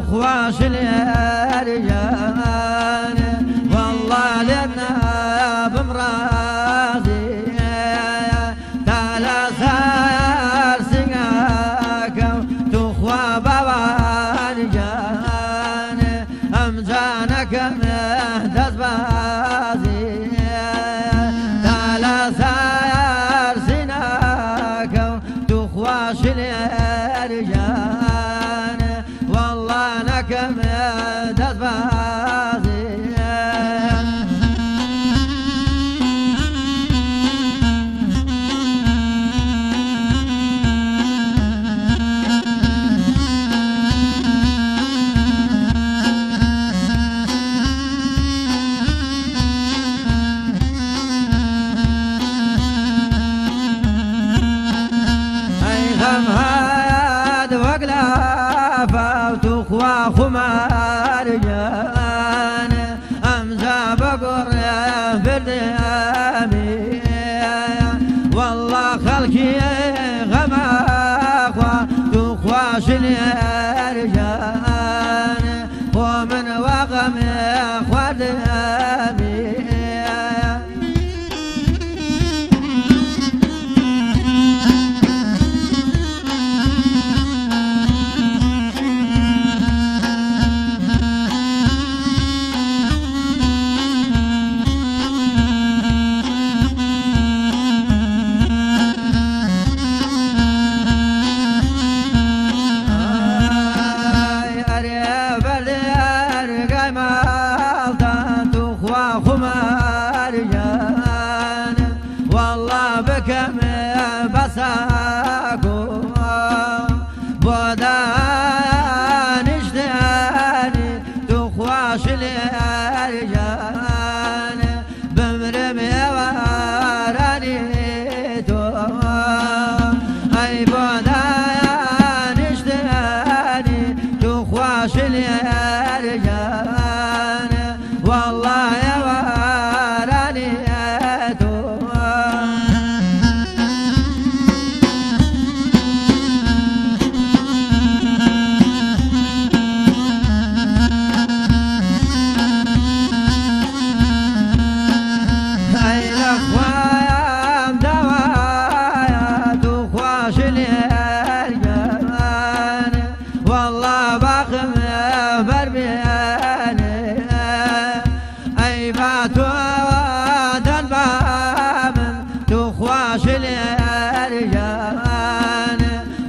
تخواش الرجال والله لنا بمراضي تالا سار سناك تخوى بوان جان أمجانك مهدز بازي تالا سار سناك تخواش الرجال والله لك مهدز بازي هاد وقلافة وتخوى خمار جان أمزى بقر بردامي والله خلقي غماخوى تخوى شلير جان ومن وغم خدامي والله بكم بساكو بودان اجتاني تخواش الرجال بمرمي واراني تو اي بودان اجتاني تخواش الرجال والله يا واراني تو والله باقم بربياني أي باتوا ودن بابن تخواش الرجال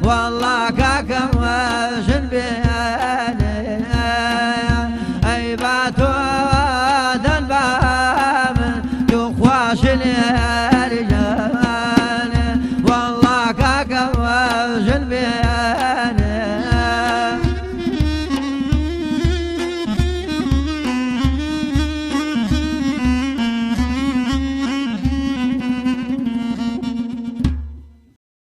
والله كاكم وشن بياني أي باتوا ودن بابن تخواش الرجال والله كاكم وشن بياني